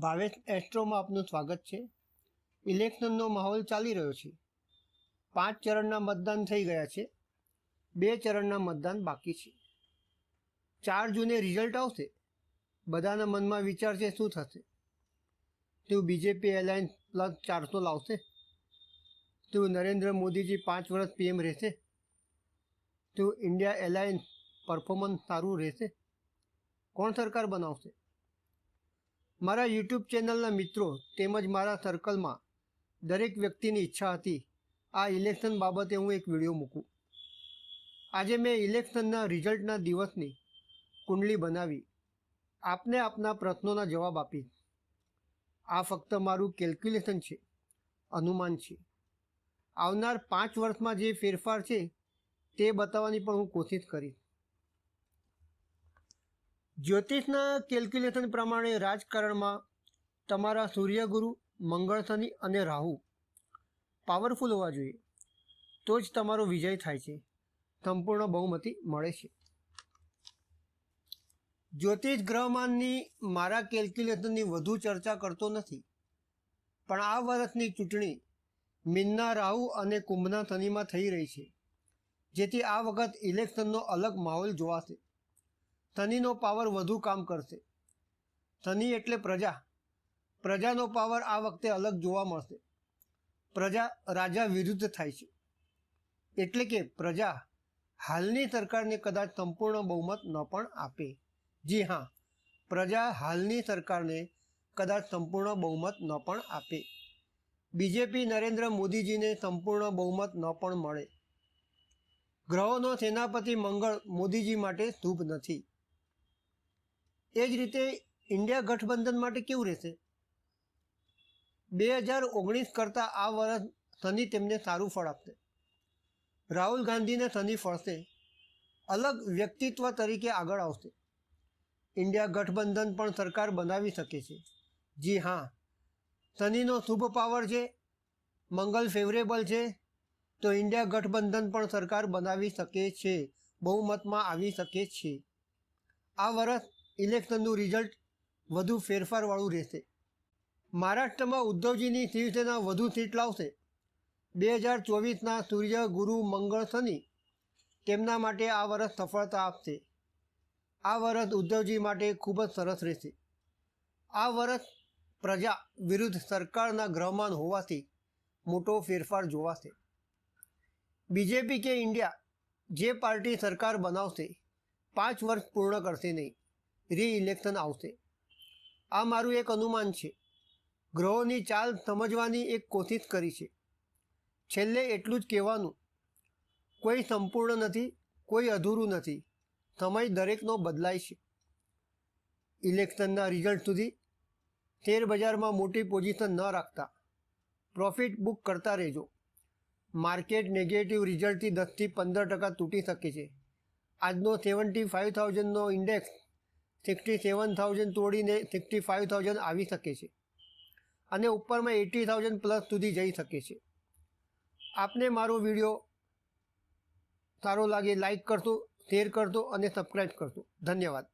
ભાવેશ એસ્ટ્રોમાં આપનું સ્વાગત છે। ઇલેક્શનનો માહોલ ચાલી રહ્યો છે। 5 ચરણના મતદાન થઈ ગયા છે। 2 ચરણના મતદાન બાકી છે। 4 જૂને રિઝલ્ટ આવશે। બધાના મનમાં વિચાર છે શું થશે? શું બીજેપી એલાયન્સ પ્લસ 400 લાવશે? શું નરેન્દ્ર મોદીજી 5 વર્ષ પીએમ રહેશે? શું ઇન્ડિયા એલાયન્સ પરફોર્મન્સ સારું રહેશે? કોણ સરકાર બનાવશે? મારા યુટ્યુબ ચેનલના મિત્રો તેમજ મારા સર્કલમાં દરેક વ્યક્તિની ઈચ્છા હતી આ ઇલેક્શન બાબતે હું એક વિડીયો મૂકું। આજે મેં ઇલેક્શનના રિઝલ્ટના દિવસની કુંડલી બનાવી આપને આપના પ્રશ્નોના જવાબ આપીશ। આ ફક્ત મારું કેલ્ક્યુલેશન છે, અનુમાન છે। આવનાર 5 વર્ષમાં જે ફેરફાર છે તે બતાવવાની પણ હું કોશિશ કરીશ। જ્યોતિષના કેલ્ક્યુલેશન પ્રમાણે રાજકારણમાં તમારા સૂર્યગુરુ, મંગળ, શનિ અને રાહુ પાવરફુલ હોવા જોઈએ, તો જ તમારો વિજય થાય છે, સંપૂર્ણ બહુમતી મળે છે। જ્યોતિષ ગ્રહમાનની મારા કેલ્ક્યુલેશનની વધુ ચર્ચા કરતો નથી, પણ આ વર્ષની ચૂંટણી મીનના રાહુ અને કુંભના શનિમાં થઈ રહી છે, જેથી આ વખત ઇલેક્શનનો અલગ માહોલ જોવાશે। શનિનો પાવર વધુ કામ કરશે। શનિ એટલે પ્રજા, પ્રજાનો પાવર આ વખતે અલગ જોવા મળશે। પ્રજા રાજા વિરુદ્ધ થાય છે, એટલે કે પ્રજા હાલની સરકારને કદાચ સંપૂર્ણ બહુમત ન પણ આપે। જી હા, પ્રજા હાલની સરકારને કદાચ સંપૂર્ણ બહુમત ન પણ આપે। બીજેપી નરેન્દ્ર મોદીજીને સંપૂર્ણ બહુમત ન પણ મળે। ગ્રહોનો સેનાપતિ મંગળ મોદીજી માટે શુભ નથી। એ જ રીતે ઇન્ડિયા ગઠબંધન માટે કેવું રહેશે? 2019 કરતાં આ વર્ષ શનિ તેમને સારું ફળ આપશે। રાહુલ ગાંધીને શનિ ફળશે, અલગ વ્યક્તિત્વ તરીકે આગળ આવશે। ઇન્ડિયા ગઠબંધન પણ સરકાર બનાવી શકે છે। જી હા, શનિનો શુભ પાવર છે, મંગળ ફેવરેબલ છે, તો ઇન્ડિયા ગઠબંધન પણ સરકાર બનાવી શકે છે, બહુમતમાં આવી શકે છે। આ વર્ષ ઇલેક્શનનું રિઝલ્ટ વધુ ફેરફારવાળું રહેશે। મહારાષ્ટ્રમાં ઉદ્ધવજીની શિવસેના વધુ સીટ લાવશે। 2024ના સૂર્ય, ગુરુ, મંગળ, શનિ તેમના માટે આ વર્ષ સફળતા આપશે। આ વર્ષ ઉદ્ધવજી માટે ખૂબ જ સરસ રહેશે। આ વર્ષ પ્રજા વિરુદ્ધ સરકારના ગ્રહમાન હોવાથી મોટો ફેરફાર જોવાશે। બીજેપી કે ઇન્ડિયા જે પાર્ટી સરકાર બનાવશે 5 વર્ષ પૂર્ણ કરશે નહીં, રી-ઇલેક્શન આવશે। આ મારું એક અનુમાન છે, ગ્રહોની ચાલ સમજવાની એક કોશિશ કરી છે। છેલ્લે એટલું જ કહેવાનું, કોઈ સંપૂર્ણ નથી, કોઈ અધૂરું નથી, સમય દરેકનો બદલાય છે। ઇલેક્શનના રિઝલ્ટ સુધી શેર બજારમાં મોટી પોઝિશન ન રાખતા, પ્રોફિટ બુક કરતા રહેજો। માર્કેટ નેગેટિવ રિઝલ્ટથી 10થી 15% તૂટી શકે છે। આજનો 75,000નો ઇન્ડેક્સ 67,000 તોડીને 65,000 આવી શકે છે અને ઉપરમાં 80,000 પ્લસ સુધી જઈ શકે છે। આપને મારો વિડીયો સારો લાગે લાઈક કરશો, શેર કરશો અને સબસ્ક્રાઈબ કરશો। ધન્યવાદ।